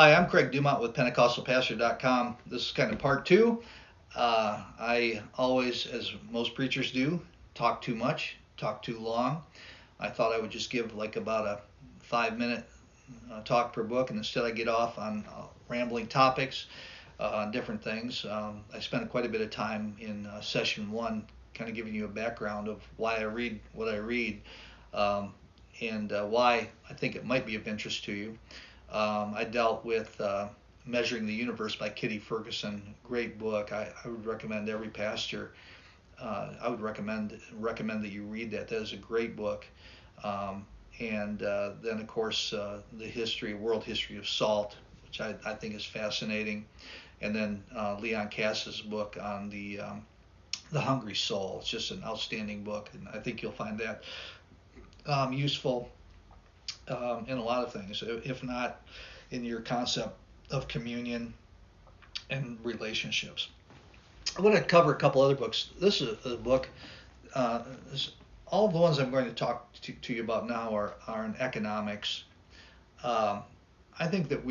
Hi, I'm Craig Dumont with PentecostalPastor.com. This is kind of part two. I always, as most preachers do, talk too much, talk too long. I thought I would just give like about a 5 minute talk per book, and instead I get off on rambling topics on different things. I spent quite a bit of time in session one kind of giving you a background of why I read what I read, and why I think it might be of interest to you. I dealt with Measuring the Universe by Kitty Ferguson. Great book. I would recommend every pastor. I would recommend that you read that. That is a great book. And then of course the world history of salt, which I think is fascinating. And then Leon Cass's book on the hungry soul. It's just an outstanding book, and I think you'll find that useful in a lot of things, if not in your concept of communion and relationships. I want to cover a couple other books. This is a book. All of the ones I'm going to talk to you about now are in economics. I think that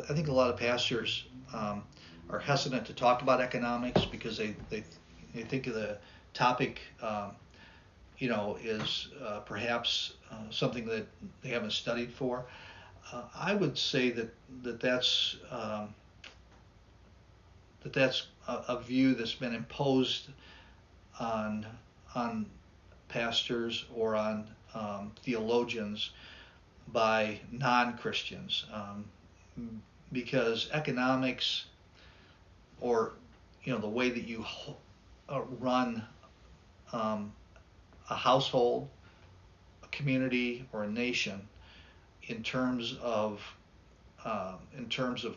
I think a lot of pastors are hesitant to talk about economics because they think of the topic is perhaps something that they haven't studied for. I would say that's a view that's been imposed on pastors or on theologians by non-Christians, because economics, or the way that you run a household, a community, or a nation in terms of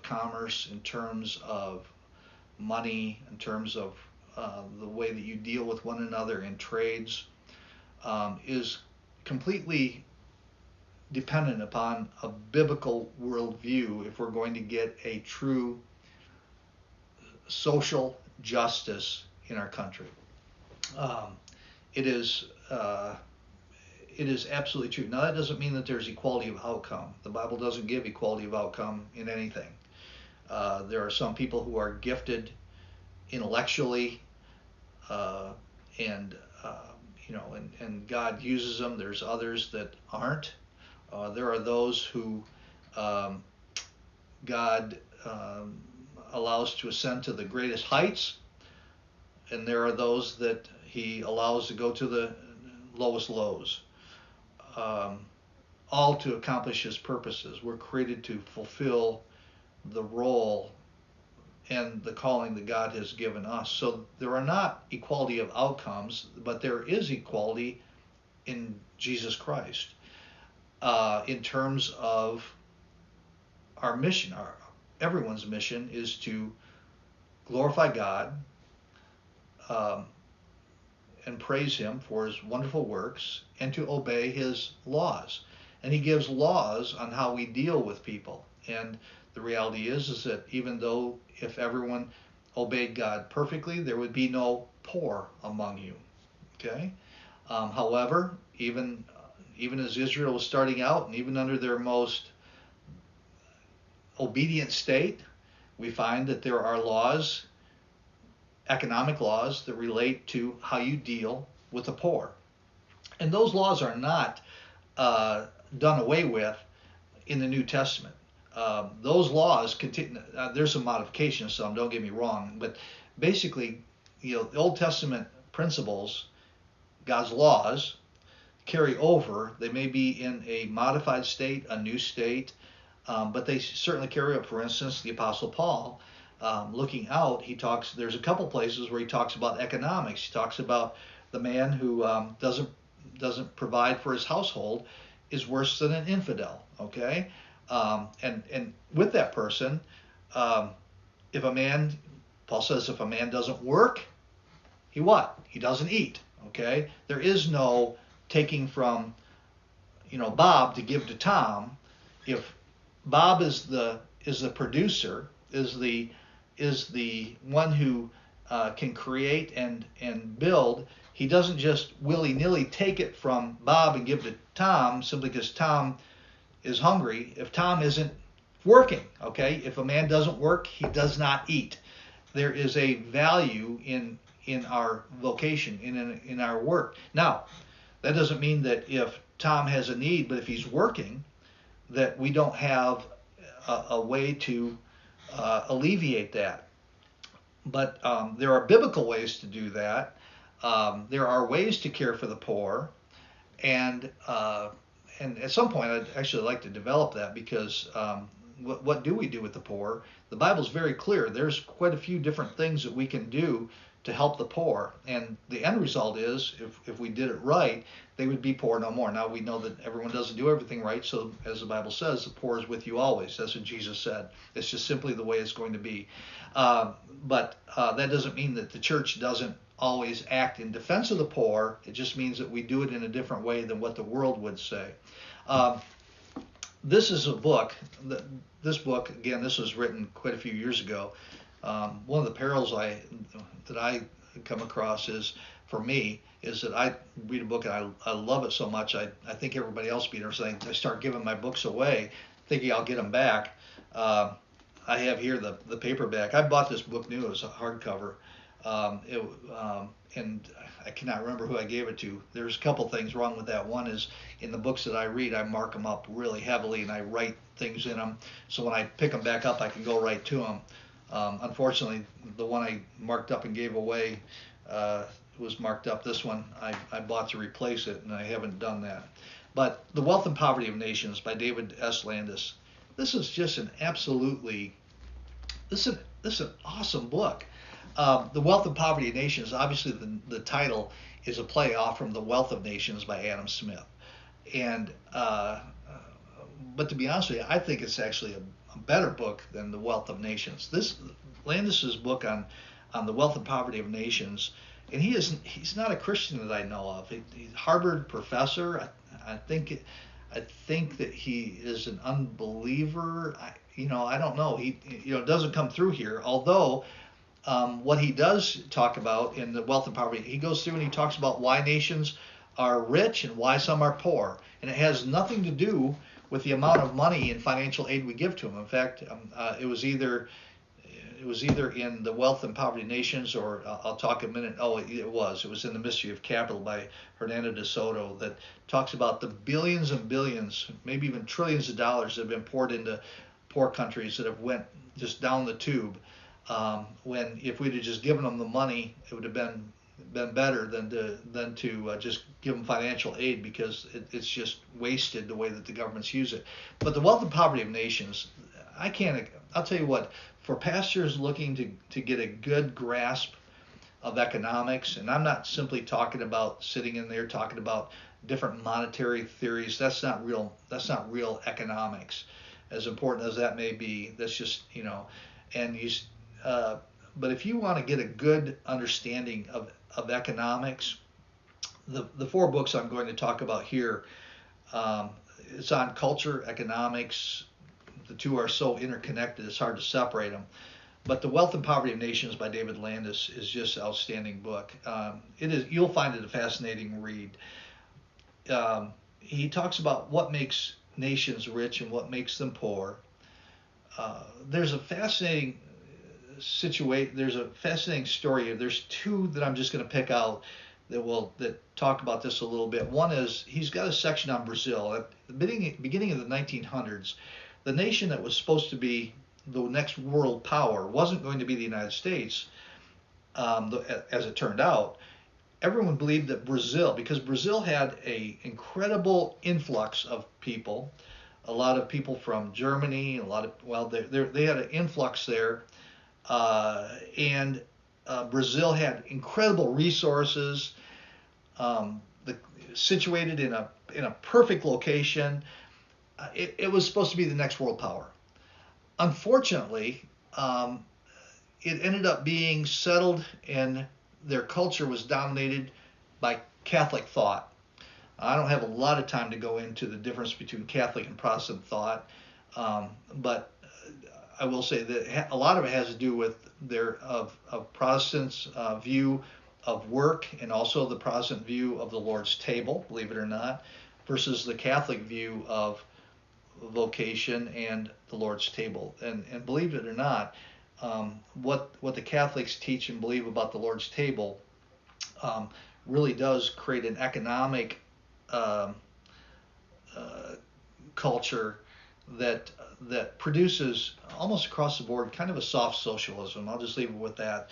commerce, in terms of money, in terms of the way that you deal with one another in trades, is completely dependent upon a biblical worldview if we're going to get a true social justice in our country. It is absolutely true. Now, that doesn't mean that there's equality of outcome. The Bible doesn't give equality of outcome in anything. There are some people who are gifted intellectually, and God uses them. There's others that aren't. There are those who God allows to ascend to the greatest heights, and there are those that He allows to go to the lowest lows, all to accomplish His purposes. We're created to fulfill the role and the calling that God has given us. So there are not equality of outcomes, but there is equality in Jesus Christ. In terms of our mission, everyone's mission is to glorify God and praise Him for His wonderful works, and to obey His laws. And He gives laws on how we deal with people. And the reality is that even though if everyone obeyed God perfectly, there would be no poor among you. Okay. However, even as Israel was starting out, and even under their most obedient state, we find that there are laws, economic laws, that relate to how you deal with the poor. And those laws are not done away with in the New Testament. Those laws continue. There's some modifications, some, don't get me wrong, but basically, the Old Testament principles, God's laws, carry over. They may be in a modified state, a new state, but they certainly carry up. For instance, the Apostle Paul, looking out, there's a couple places where he talks about economics. He talks about the man who doesn't provide for his household is worse than an infidel. Okay. And with that person, Paul says, if a man doesn't work, he doesn't eat. Okay. There is no taking from, Bob to give to Tom. If Bob is the producer, is the one who can create and build, he doesn't just willy-nilly take it from Bob and give to Tom simply because Tom is hungry. If Tom isn't working. Okay, if a man doesn't work, he does not eat. There is a value in our vocation, in our work. Now, that doesn't mean that if Tom has a need, but if he's working, that we don't have a way to alleviate that. But there are biblical ways to do that. There are ways to care for the poor, and at some point I'd actually like to develop that, because what do we do with the poor? The Bible's very clear. There's quite a few different things that we can do to help the poor, and the end result is, if we did it right, they would be poor no more. Now, we know that everyone doesn't do everything right, so as the Bible says, the poor is with you always. That's what Jesus said. It's just simply the way it's going to be. But that doesn't mean that the church doesn't always act in defense of the poor. It just means that we do it in a different way than what the world would say. This is a book. This book, again, this was written quite a few years ago. One of the perils that I come across is, for me, is that I read a book and I love it so much. I think everybody else be there, so I start giving my books away, thinking I'll get them back. I have here the paperback. I bought this book new as a hardcover, and I cannot remember who I gave it to. There's a couple things wrong with that. One is, in the books that I read, I mark them up really heavily and I write things in them, so when I pick them back up, I can go right to them. Unfortunately, the one I marked up and gave away was marked up. This one I bought to replace it, and I haven't done that. But The Wealth and Poverty of Nations by David S. Landis. This is just an absolutely, this is an awesome book. The Wealth and Poverty of Nations, obviously the title is a play off from The Wealth of Nations by Adam Smith. And but to be honest with you, I think it's actually a better book than The Wealth of Nations. This Landis's book on the wealth and poverty of nations, and he's not a Christian that I know of. He's a Harvard professor. I think that he is an unbeliever. I don't know. He doesn't come through here. Although what he does talk about in The Wealth and Poverty, he goes through and he talks about why nations are rich and why some are poor, and it has nothing to do with the amount of money and financial aid we give to them. In fact, it was either in The Wealth and Poverty of Nations, or I'll talk a minute. Oh, it was in The Mystery of Capital by Hernando de Soto, that talks about the billions and billions, maybe even trillions of dollars that have been poured into poor countries that have went just down the tube. When if we'd have just given them the money, it would have been better than to just give them financial aid, because it's just wasted the way that the governments use it. But The Wealth and Poverty of Nations, I'll tell you what, for pastors looking to get a good grasp of economics, and I'm not simply talking about sitting in there talking about different monetary theories. That's not real economics, as important as that may be. That's just, and but if you want to get a good understanding of economics, the four books I'm going to talk about here, it's on culture, economics. The two are so interconnected, it's hard to separate them. But The Wealth and Poverty of Nations by David Landis is just an outstanding book. You'll find it a fascinating read. He talks about what makes nations rich and what makes them poor. There's a fascinating story. There's two that I'm just going to pick out that talk about this a little bit. One is, he's got a section on Brazil. At the beginning of the 1900s, the nation that was supposed to be the next world power wasn't going to be the United States, as it turned out. Everyone believed that Brazil, because Brazil had an incredible influx of people, a lot of people from Germany, they had an influx there, and Brazil had incredible resources, situated in a perfect location. It was supposed to be the next world power. Unfortunately, it ended up being settled, and their culture was dominated by Catholic thought. I don't have a lot of time to go into the difference between Catholic and Protestant thought, but I will say that a lot of it has to do with of Protestants' view of work, and also the Protestant view of the Lord's table, believe it or not, versus the Catholic view of vocation and the Lord's table. And believe it or not, what the Catholics teach and believe about the Lord's table um, really does create an economic um, culture that produces almost across the board kind of a soft socialism. I'll just leave it with that.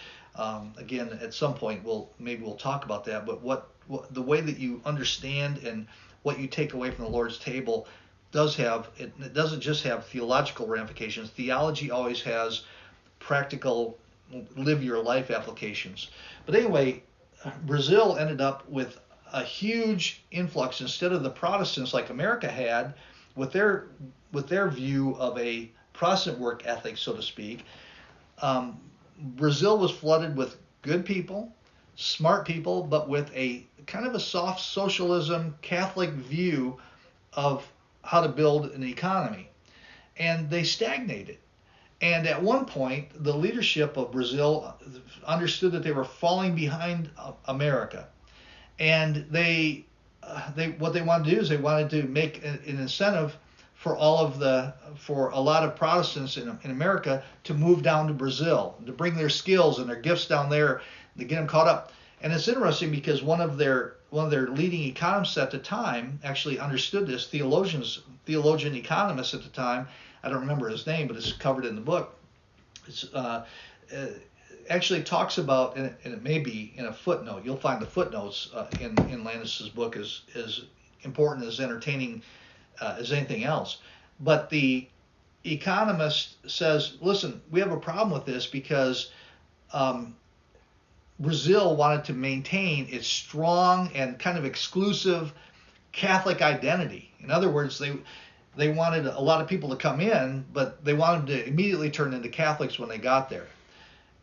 Again, at some point we'll talk about that. But what the way that you understand and what you take away from the Lord's table does have it doesn't just have theological ramifications. Theology always has practical live your life applications. But anyway, Brazil ended up with a huge influx instead of the Protestants like America had with their view of a Protestant work ethic, so to speak. Brazil was flooded with good people, smart people, but with a kind of a soft socialism Catholic view of how to build an economy. And they stagnated. And at one point, the leadership of Brazil understood that they were falling behind America. And what they wanted to do is they wanted to make an incentive for a lot of Protestants in America to move down to Brazil, to bring their skills and their gifts down there, to get them caught up. And it's interesting because one of their leading economists at the time actually understood this. Theologian economist at the time, I don't remember his name, but it's covered in the book. It's actually talks about, and it may be in a footnote. You'll find the footnotes in Landis's book as important as entertaining as anything else. But the economist says, listen, we have a problem with this because Brazil wanted to maintain its strong and kind of exclusive Catholic identity. In other words, they wanted a lot of people to come in, but they wanted to immediately turn into Catholics when they got there.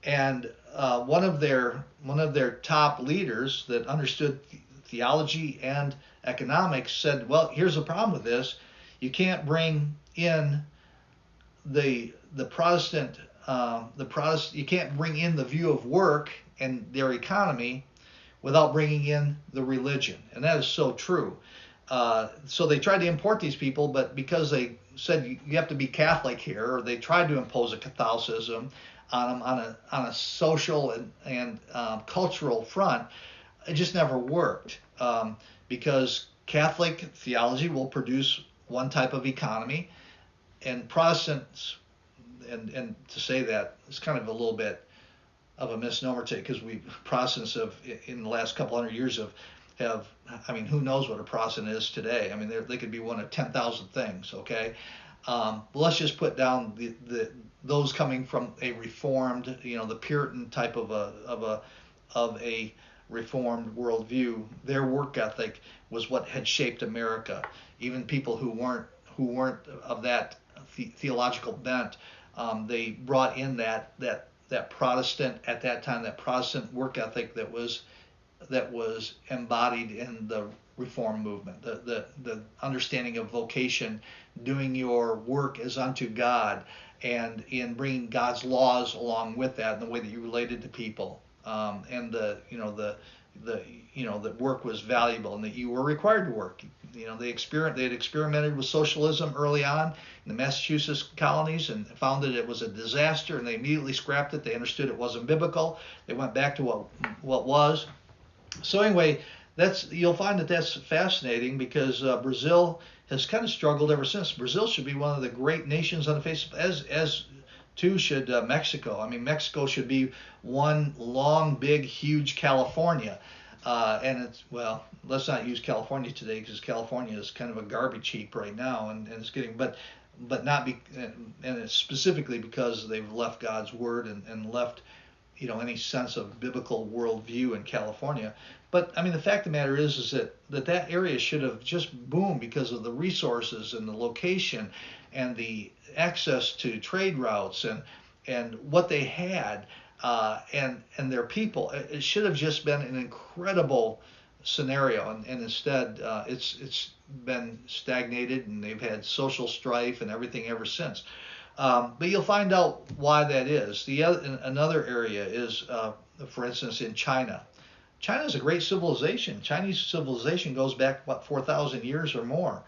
And one of their top leaders that understood theology and economics said, well, here's the problem with this. You can't bring in the Protestant you can't bring in the view of work and their economy without bringing in the religion. And that is so true. So they tried to import these people, but because they said you have to be Catholic here, or they tried to impose a Catholicism on them on a social and cultural front, it just never worked because Catholic theology will produce one type of economy, and Protestants, and to say that is kind of a little bit of a misnomer because Protestants have in the last couple hundred years have I mean, who knows what a Protestant is today? I mean, they could be one of 10,000 things. Okay, but let's just put down those coming from a Reformed, the Puritan type of a Reformed worldview. Their work ethic was what had shaped America. Even people who weren't of that theological bent, they brought in that Protestant at that time, that Protestant work ethic that was embodied in the Reform movement, the understanding of vocation, doing your work as unto God, and in bringing God's laws along with that, and the way that you related to people, and that work was valuable and that you were required to work. They had experimented with socialism early on in the Massachusetts colonies and found that it was a disaster, and they immediately scrapped it. They understood it wasn't biblical. They went back to what was. So anyway, you'll find that that's fascinating because Brazil has kind of struggled ever since. Brazil should be one of the great nations on the face of, as too should Mexico. I mean, Mexico should be one long, big, huge California. And let's not use California today because California is kind of a garbage heap right now, and it's getting, but not and it's specifically because they've left God's word and left any sense of biblical worldview in California. But I mean, the fact of the matter is that area should have just boomed because of the resources and the location and the access to trade routes and what they had and their people. It should have just been an incredible scenario, and instead it's been stagnated, and they've had social strife and everything ever since. But you'll find out why that is. Another area is, for instance, in China. China is a great civilization. Chinese civilization goes back, 4,000 years or more.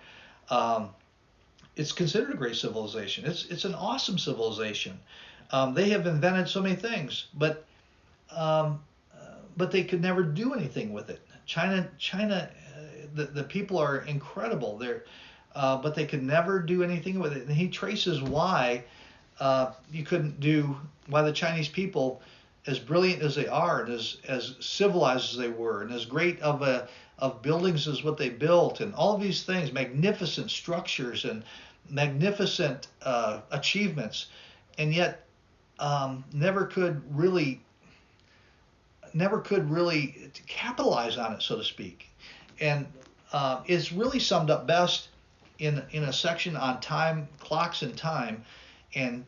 it's considered a great civilization. It's an awesome civilization. They have invented so many things, um, but they could never do anything with it. China, the people are incredible. But they could never do anything with it. And he traces why you couldn't do, why the Chinese people, as brilliant as they are, and as civilized as they were, and as great of buildings as what they built, and all of these things, magnificent structures and magnificent achievements, and yet never could really capitalize on it, so to speak. And it's really summed up best in a section on time, clocks and time, and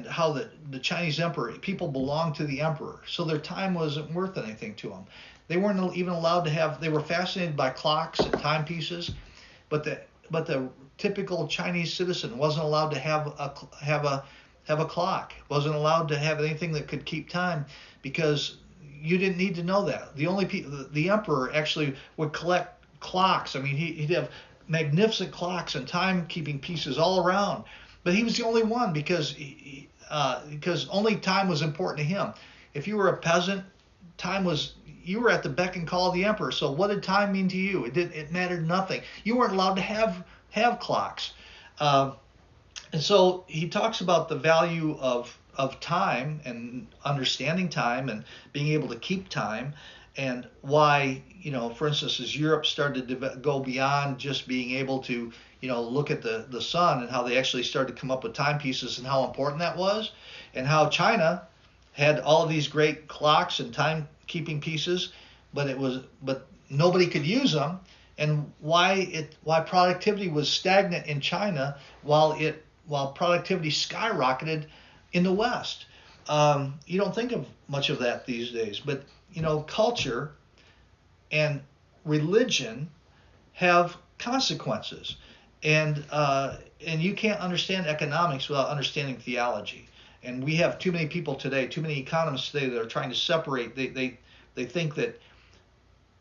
how the Chinese emperor, people belonged to the emperor, so their time wasn't worth anything to them. They weren't even allowed to have. They were fascinated by clocks and timepieces, but the typical Chinese citizen wasn't allowed to have a clock. Wasn't allowed to have anything that could keep time, because you didn't need to know that. The only people, the emperor actually would collect clocks. I mean, he'd have magnificent clocks and timekeeping pieces all around, but he was the only one, because only time was important to him. If you were a peasant, you were at the beck and call of the emperor. So what did time mean to you? It mattered nothing. You weren't allowed to have clocks. And so he talks about the value of time and understanding time and being able to keep time, and why, for instance, as Europe started to go beyond just being able to, look at the sun, and how they actually started to come up with timepieces and how important that was, and how China had all of these great clocks and timekeeping pieces, but nobody could use them, and why productivity was stagnant in China while productivity skyrocketed in the West. You don't think of much of that these days, but culture and religion have consequences, and you can't understand economics without understanding theology. And we have too many people today, too many economists today, that are trying to separate. They think that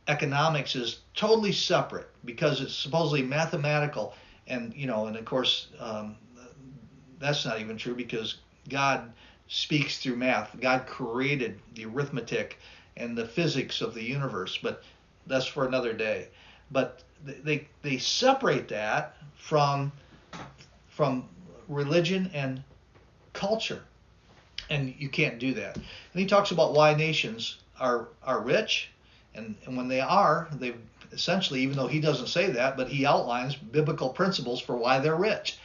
economics is totally separate because it's supposedly mathematical, and of course that's not even true, because God speaks through math. God created the arithmetic and the physics of the universe, but that's for another day. But they separate that from religion and culture, and you can't do that. And he talks about why nations are rich, and when they essentially, even though he doesn't say that, but he outlines biblical principles for why they're rich.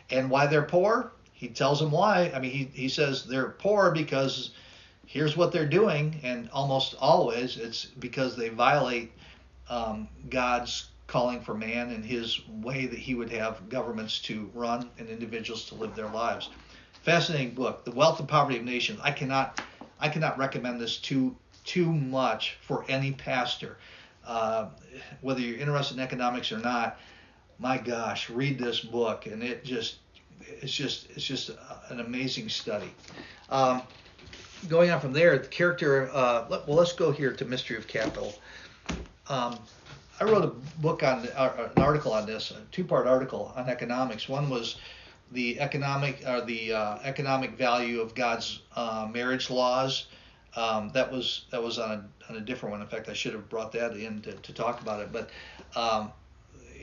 And why they're poor, he tells them why. I mean, he says they're poor because here's what they're doing, and almost always it's because they violate God's calling for man and his way that he would have governments to run and individuals to live their lives. Fascinating book, The Wealth and Poverty of Nations. I cannot recommend this too much for any pastor, whether you're interested in economics or not. My gosh, read this book, and it's just an amazing study. Going on from there, the character. Let's go here to Mystery of Capital. I wrote a book an article on this, a two-part article on economics. One was the economic value of God's marriage laws. That was on a different one. In fact, I should have brought that in to talk about it. But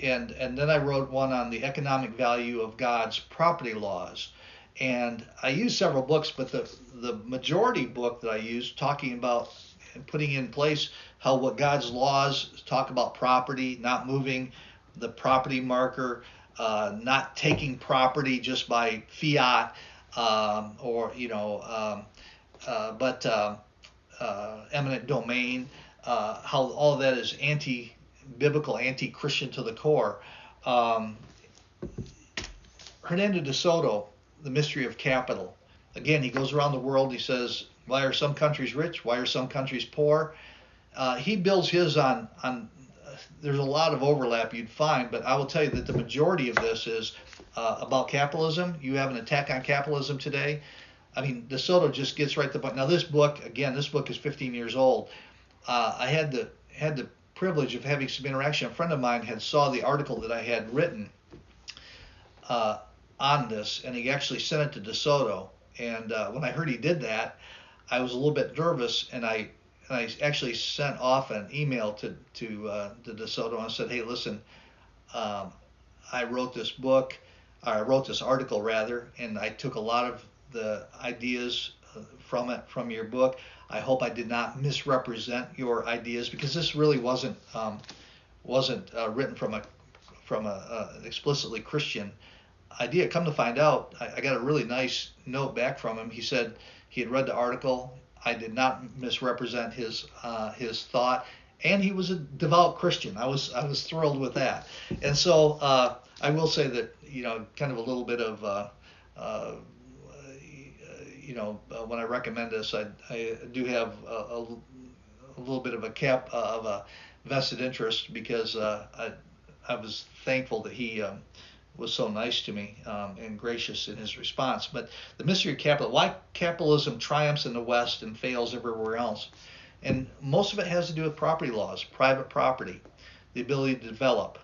and then I wrote one on the economic value of God's property laws. And I used several books, but the majority book that I used, talking about and putting in place what God's laws talk about property, not moving the property marker, not taking property just by fiat, but eminent domain, how all of that is anti-biblical, anti-Christian to the core. Hernando de Soto, The Mystery of Capital. Again, he goes around the world. He says, why are some countries rich? Why are some countries poor? He builds his on there's a lot of overlap you'd find, but I will tell you that the majority of this is about capitalism. You have an attack on capitalism today. I mean, De Soto just gets right to the point. Now, this book is 15 years old. I had the privilege of having some interaction. A friend of mine had saw the article that I had written uh, on this, and he actually sent it to DeSoto. And when I heard he did that, I was a little bit nervous, and I actually sent off an email to DeSoto and said, "Hey, listen, um, I wrote this book, or I wrote this article rather, and I took a lot of the ideas from your book. I hope I did not misrepresent your ideas, because this really wasn't written from an explicitly Christian idea." Come to find out, I got a really nice note back from him. He said he had read the article. I did not misrepresent his thought, and he was a devout Christian. I was thrilled with that. And so I will say that, kind of a little bit of when I recommend this, I do have a little bit of a vested interest, because I was thankful that he was so nice to me and gracious in his response. But the mystery of capital, why capitalism triumphs in the West and fails everywhere else. And most of it has to do with property laws, private property, the ability to develop,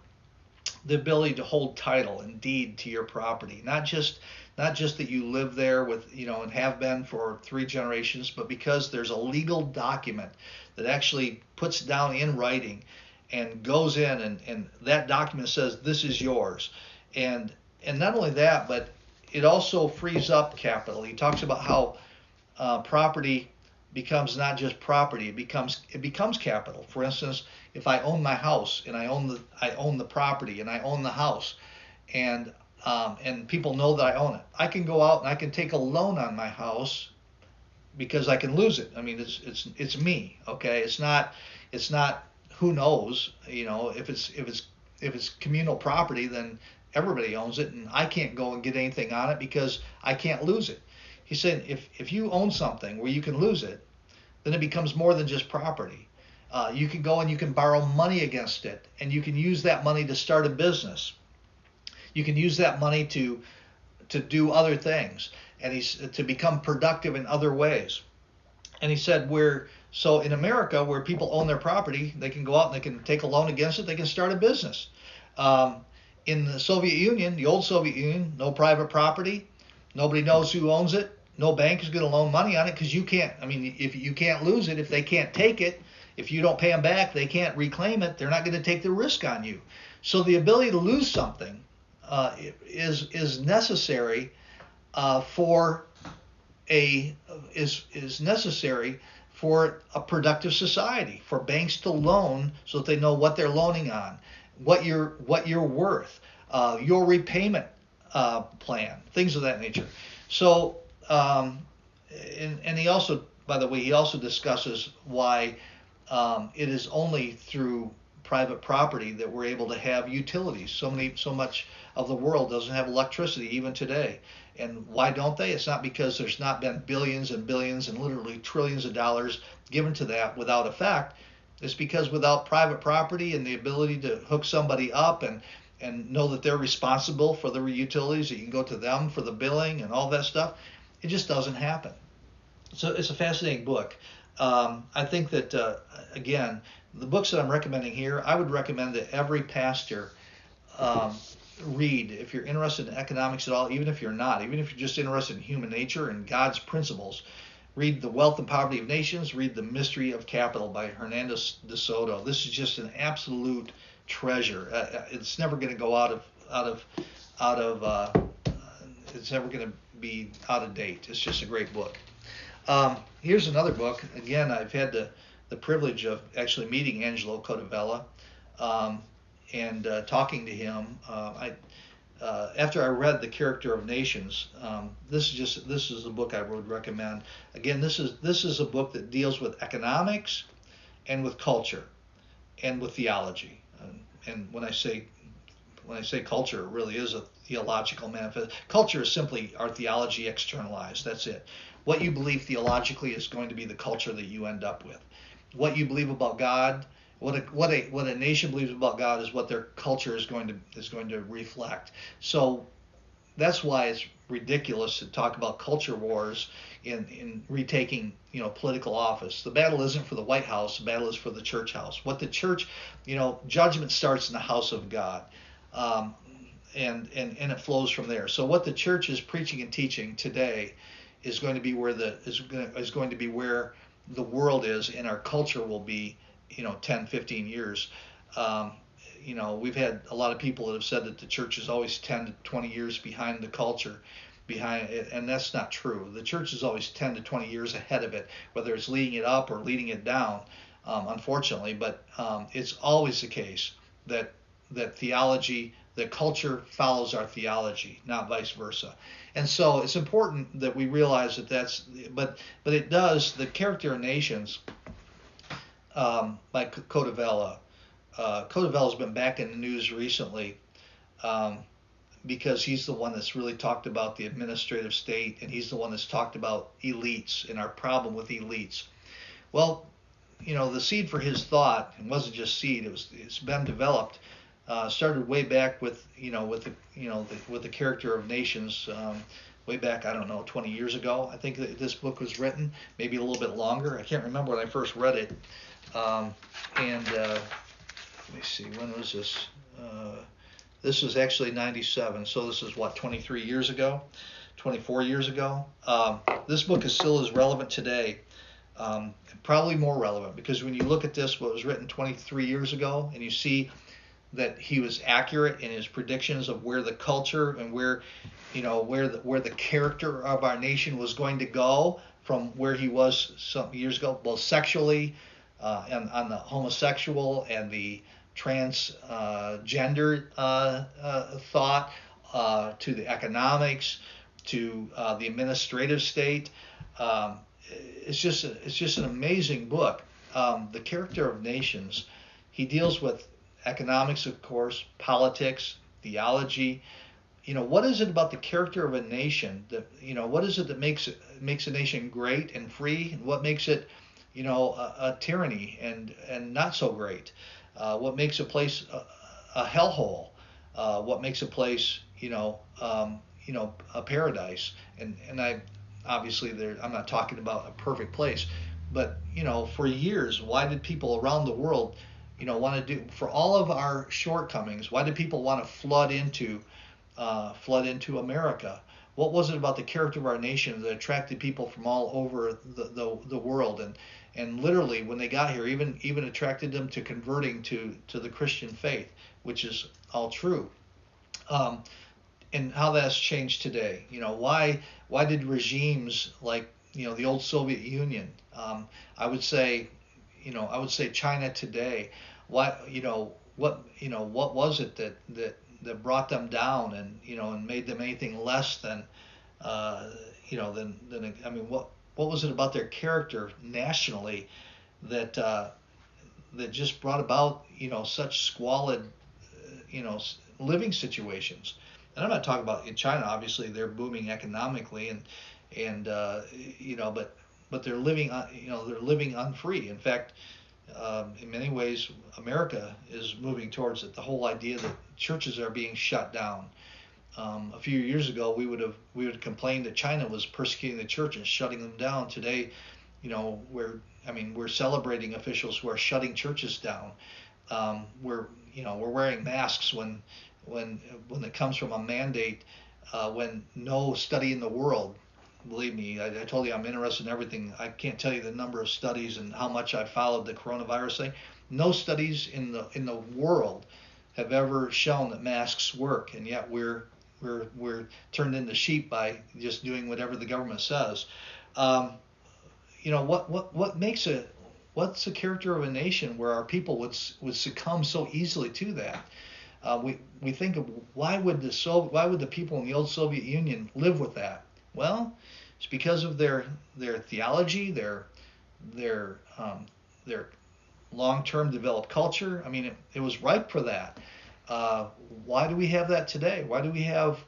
the ability to hold title and deed to your property. Not just that you live there with, and have been for 3 generations, but because there's a legal document that actually puts down in writing and goes in, and that document says this is yours. And not only that, but it also frees up capital. He talks about how property becomes not just property; it becomes capital. For instance, if I own my house, and I own the property, and I own the house, and people know that I own it, I can go out and I can take a loan on my house, because I can lose it. I mean, it's me. Okay, it's not who knows. If it's communal property, then everybody owns it, and I can't go and get anything on it because I can't lose it. He said if you own something where you can lose it, then it becomes more than just property. You can go and you can borrow money against it, and you can use that money to start a business. You can use that money to do other things, and to become productive in other ways. And he said so in America, where people own their property, they can go out and they can take a loan against it. They can start a business. In the Soviet Union, the old Soviet Union, no private property. Nobody knows who owns it. No bank is going to loan money on it, because you can't. I mean, if you can't lose it, if they can't take it, if you don't pay them back, they can't reclaim it. They're not going to take the risk on you. So the ability to lose something is necessary is necessary for a productive society, for banks to loan so that they know what they're loaning on, what you're worth, your repayment plan, things of that nature. So, and he also, by the way, he also discusses why it is only through private property that we're able to have utilities. So much of the world doesn't have electricity even today. And why don't they? It's not because there's not been billions and billions and literally trillions of dollars given to that without effect. It's because without private property and the ability to hook somebody up and know that they're responsible for the utilities, that you can go to them for the billing and all that stuff, it just doesn't happen. So it's a fascinating book. I think that, again, the books that I'm recommending here, I would recommend that every pastor read. If you're interested in economics at all, even if you're not, even if you're just interested in human nature and God's principles, read The Wealth and Poverty of Nations, read The Mystery of Capital by Hernandez de Soto. This is just an absolute treasure. It's never going to go out of it's never going to be out of date. It's just a great book. Here's another book. Again, I've had the privilege of actually meeting Angelo Codevella and talking to him. After I read The Character of Nations, this is a book I would recommend. Again, this is a book that deals with economics and with culture and with theology. And when I say culture, it really is a theological manifest. Culture is simply our theology externalized. That's it. What you believe theologically is going to be the culture that you end up with. What you believe about God, what a nation believes about God, is what their culture is going to reflect. So that's why it's ridiculous to talk about culture wars in retaking political office. The battle isn't for the White House. The battle is for the church house. What the church, judgment starts in the house of God. and it flows from there. So what the church is preaching and teaching today is going to be where the world is, and our culture will be, 10, 15 years. Um, we've had a lot of people that have said that the church is always 10 to 20 years behind the culture, behind it, and that's not true. The church is always 10 to 20 years ahead of it, whether it's leading it up or leading it down, unfortunately. But it's always the case that theology, the culture follows our theology, not vice versa. And so it's important that we realize but it does, the character of nations, like Codevella. Codevella's been back in the news recently, because he's the one that's really talked about the administrative state, and he's the one that's talked about elites and our problem with elites. Well, the seed for his thought, it wasn't just seed, it's been developed, started way back with the character of nations, way back, I don't know, 20 years ago. I think that this book was written, maybe a little bit longer. I can't remember when I first read it. Let me see, when was this? This was actually 97, so this is what, 23 years ago, 24 years ago. This book is still as relevant today, probably more relevant, because when you look at this, what was written 23 years ago, and you see that he was accurate in his predictions of where the culture and where the character of our nation was going to go from where he was some years ago, both sexually, and on the homosexual and the transgender thought, to the economics, to the administrative state. It's just an amazing book. The Character of Nations. He deals with economics, of course, politics, theology. What is it about the character of a nation that, what is it that makes a nation great and free, and what makes it, a tyranny and not so great? What makes a place a hellhole? What makes a place, a paradise? And I obviously I'm not talking about a perfect place, but for years, why did people around the world, want to do, for all of our shortcomings, why did people want to flood into America? What was it about the character of our nation that attracted people from all over the world, and literally when they got here, even attracted them to converting to the Christian faith, which is all true. And how that's changed today. Why did regimes like the old Soviet Union, I would say China today, what was it that brought them down, and made them anything less than what was it about their character nationally that just brought about such squalid living situations? And I'm not talking about in China. Obviously, they're booming economically, but they're living unfree. In fact, in many ways, America is moving towards it. The whole idea that churches are being shut down. A few years ago, we would complain that China was persecuting the church and shutting them down. Today, we're celebrating officials who are shutting churches down. We're wearing masks when it comes from a mandate, when no study in the world, believe me, I told you I'm interested in everything. I can't tell you the number of studies and how much I followed the coronavirus thing. No studies in the world have ever shown that masks work, and yet we're turned into sheep by just doing whatever the government says. What's the character of a nation where our people would succumb so easily to that? We think of why would the people in the old Soviet Union live with that? Well, it's because of their theology, their long-term developed culture. I mean, it was ripe for that. Why do we have that today? Why do we have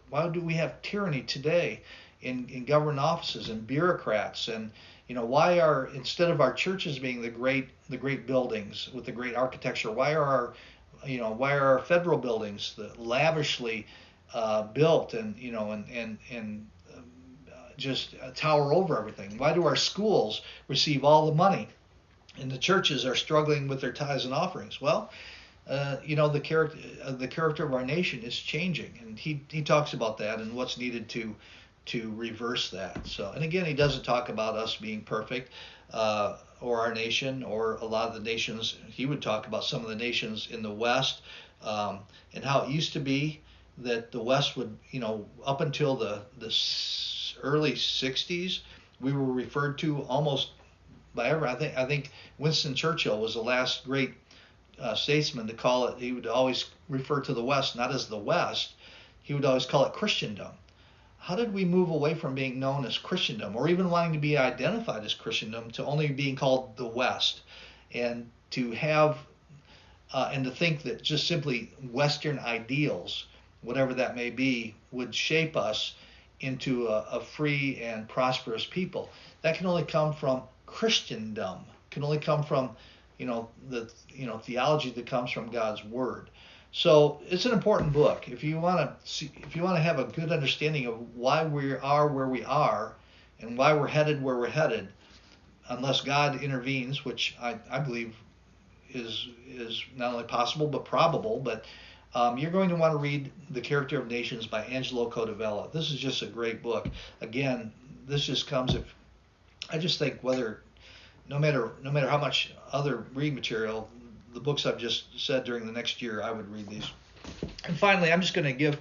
tyranny today in government offices and bureaucrats? And why instead of our churches being the great buildings with the great architecture, why are our federal buildings lavishly built and just tower over everything? Why do our schools receive all the money and the churches are struggling with their tithes and offerings? Well, the character of our nation is changing, and he talks about that and what's needed to reverse that. So, and again, he doesn't talk about us being perfect, or our nation, or a lot of the nations. He would talk about some of the nations in the West, and how it used to be that the West would, up until the early '60s, we were referred to almost by everyone. I think Winston Churchill was the last great statesman to call it. He would always refer to the West not as the West. He would always call it Christendom. How did we move away from being known as Christendom, or even wanting to be identified as Christendom, to only being called the West, and to have and to think that just simply Western ideals, whatever that may be, would shape us into a free and prosperous people? That can only come from Christendom. Can only come from the theology that comes from God's Word. So it's an important book. If you want to have a good understanding of why we are where we are, and why we're headed where we're headed, unless God intervenes, which I believe is not only possible but probable, but you're going to want to read The Character of Nations by Angelo Codevella. This is just a great book. Again, this just comes if I just think no matter how much other reading material, the books I've just said during the next year, I would read these. And finally, I'm just going to give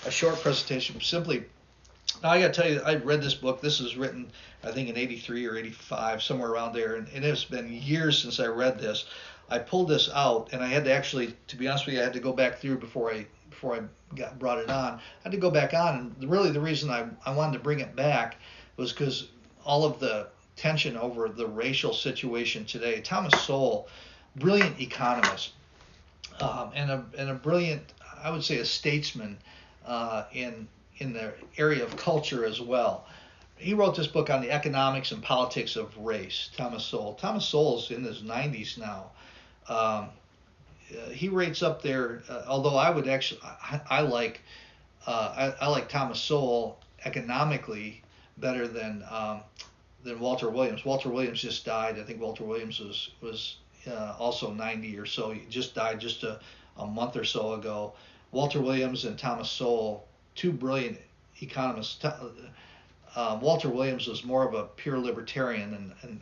a short presentation. Simply, now I got to tell you, I read this book. This was written, I think, in ’83 or ’85, somewhere around there, and it's been years since I read this. I pulled this out, and I had to actually, to be honest with you, I had to go back through before I brought it on. I had to go back on, and really the reason I wanted to bring it back was because all of the tension over the racial situation today. Thomas Sowell, brilliant economist, and a brilliant, I would say, a statesman in the area of culture as well. He wrote this book on the economics and politics of race. Thomas Sowell. Thomas Sowell's in his 90s now. He rates up there. Although I would actually, I like Thomas Sowell economically better than Walter Williams. Walter Williams just died. I think Walter Williams was also 90 or so. He just died just a month or so ago. Walter Williams and Thomas Sowell, two brilliant economists. Walter Williams was more of a pure libertarian, and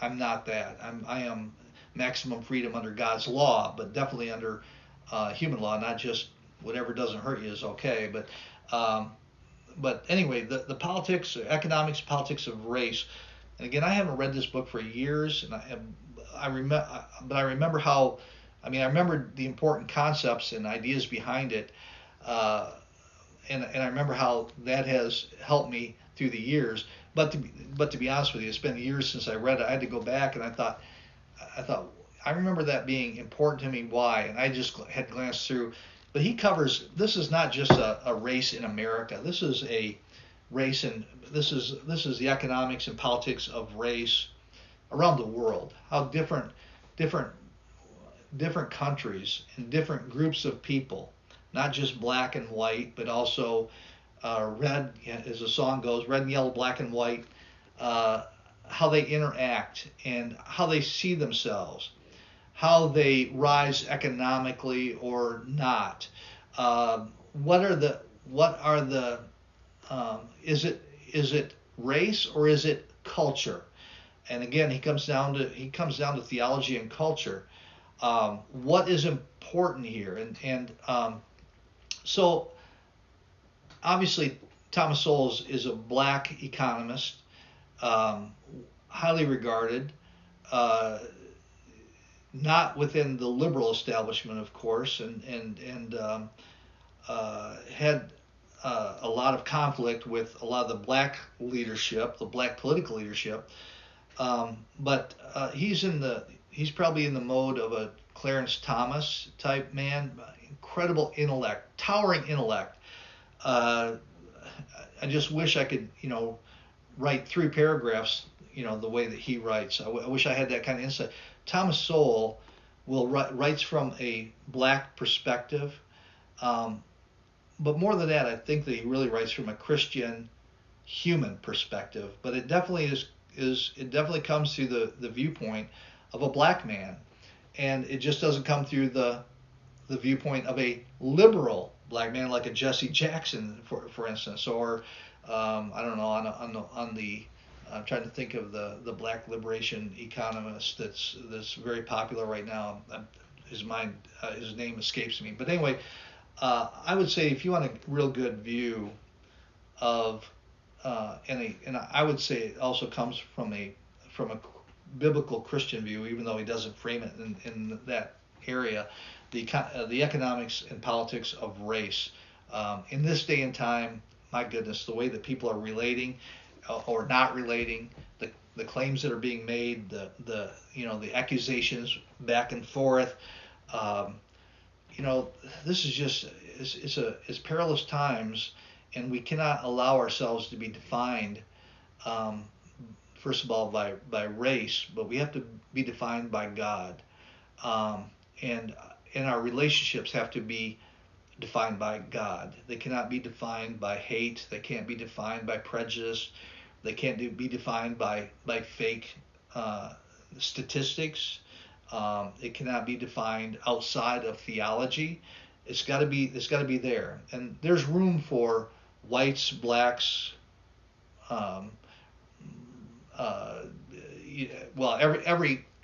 I'm not that. I am maximum freedom under God's law, but definitely under human law, not just whatever doesn't hurt you is okay. But anyway, the politics, economics, politics of race. And again, I haven't read this book for years, and I remember how. I remember the important concepts and ideas behind it, and I remember how that has helped me through the years. But to be honest with you, it's been years since I read it. I had to go back, and I thought I remember that being important to me. Why? And I just had glanced through. But he covers, this is not just a race in America. This is a race, and this is the economics and politics of race around the world. How different countries and different groups of people, not just black and white, but also red, as the song goes, red and yellow, black and white, how they interact and how they see themselves, how they rise economically or not. Is it race or is it culture? And again, he comes down to theology and culture. What is important here? And so obviously Thomas Sowell is a black economist, highly regarded, not within the liberal establishment, of course, and had a lot of conflict with a lot of the black leadership, the black political leadership. But he's probably in the mode of a Clarence Thomas type man. Incredible intellect, towering intellect. I just wish I could, write 3 paragraphs, the way that he writes. I wish I had that kind of insight. Thomas Sowell writes from a black perspective, but more than that, I think that he really writes from a Christian, human perspective. But it definitely comes through the viewpoint of a black man, and it just doesn't come through the viewpoint of a liberal black man like a Jesse Jackson, for instance, or I don't know, on the I'm trying to think of the black liberation economist that's very popular right now. His name escapes me. But anyway, I would say if you want a real good view of and I would say it also comes from a biblical Christian view, even though he doesn't frame it in that area, the economics and politics of race. In this day and time, my goodness, the way that people are relating or not relating, the claims that are being made, the accusations back and forth. Um, this is just it's perilous times, and we cannot allow ourselves to be defined. Um, First of all, by race, but we have to be defined by God, um, and our relationships have to be defined by God. They cannot be defined by hate. They can't be defined by prejudice. They can't be defined by fake statistics. It cannot be defined outside of theology. It's got to be there, and there's room for whites, blacks, um, uh, well,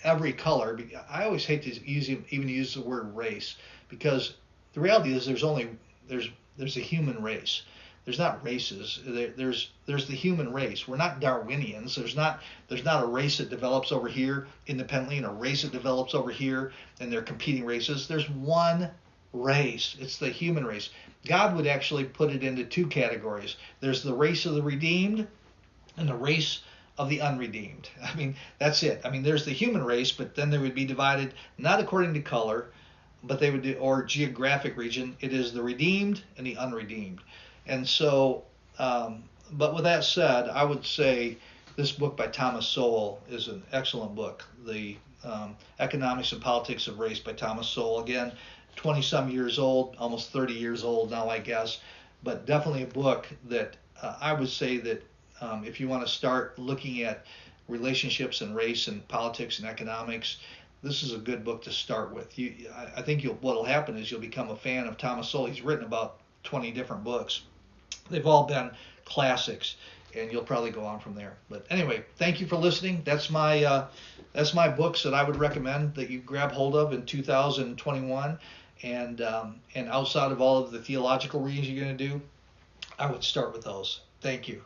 every color. I always hate to even use the word race, because the reality is there's a human race. There's not races. There's the human race. We're not Darwinians. There's not a race that develops over here independently and a race that develops over here and they're competing races. There's one race. It's the human race. God would actually put it into two categories. There's the race of the redeemed and the race of the unredeemed. I mean, that's it. I mean, there's the human race, but then they would be divided not according to color, but they would do, or geographic region. It is the redeemed and the unredeemed. And so, but with that said, I would say this book by Thomas Sowell is an excellent book. The Economics and Politics of Race by Thomas Sowell. Again, 20 some years old, almost 30 years old now, I guess, but definitely a book that I would say that if you want to start looking at relationships and race and politics and economics, this is a good book to start with. I think what'll happen is you'll become a fan of Thomas Sowell. He's written about 20 different books. They've all been classics, and you'll probably go on from there. But anyway, thank you for listening. That's my books that I would recommend that you grab hold of in 2021. And outside of all of the theological readings you're going to do, I would start with those. Thank you.